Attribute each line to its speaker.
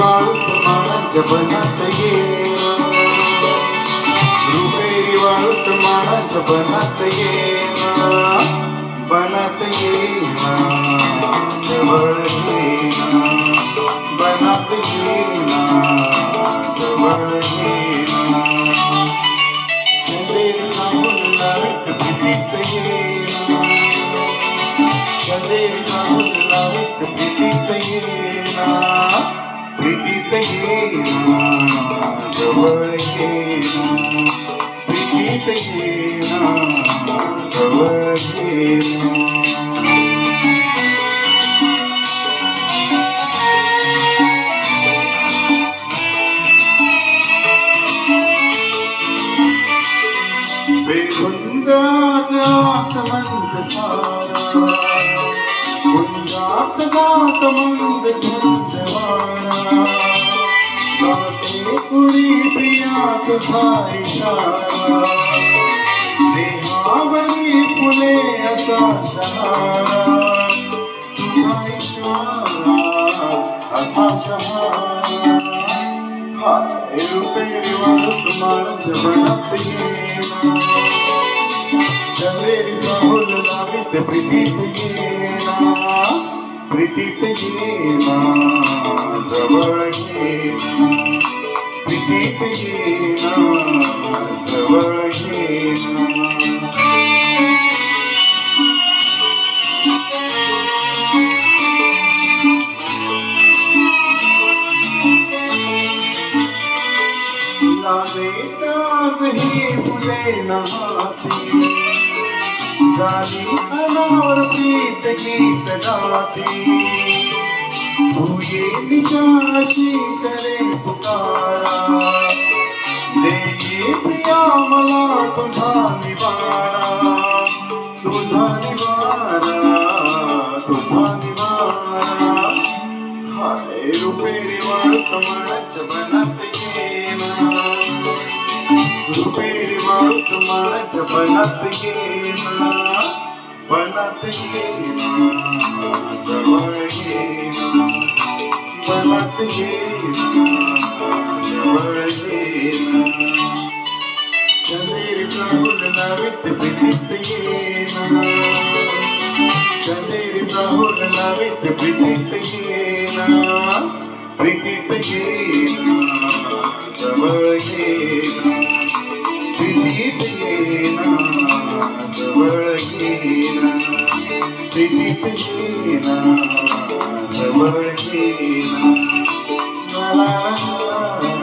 Speaker 1: वाळूत मानांच्या बनात येणं, रुपेरी वाळूत मानांच्या बनात येणं, बनात येणं, जवळ येणं, बनात येणं, जवळ येणं, चंदेरी राहुल लावित प्रीतीत येणं, चंदेरी राहुल लावित प्रीतीत येणं, प्रीतीत येणं, जवळ येणं, प्रीतीत येणं, जवळ येणं. बेधुंदाच आसमंत सारा, गुंजात गात मंद धुंद वारा, गाते पुरी प्रिया तुझा इशारा, देहावरी फुले असा शहारा, तुझा इशारा असा शहारा. हाय रुपेरी वाळूत मानांच्या बनात येणं, चंदेरी राहुल लावित प्रीतीत येणं, प्रीतीत येणं, जवळ येणं, प्रीतीत येणं, जवळ येणं. लागे ही फुले नहाती, गाली अनावर प्रीत गीत गाती, तू ये निशाशी करे पुकारा, दे ये प्रिया मला तुझा निवारा, तुझा निवारा, तुझा निवारा. हाय रुपेरी वाळूत मानांच्या बनात येणं, रुपेरी वाळूत मानांच्या बनात येणं, बनात येणं, जवळ येणं, बनात येणं, जवळ येणं. चंदेरी राहुल लावित प्रीतीत येणं, चंदेरी राहुल लावित प्रीतीत येणं, प्रीतीत येणं, जवळ येणं, प्रीतीत येणं, जवळ येणं, प्रीतीत येणं, जवळ येणं. ला ला ला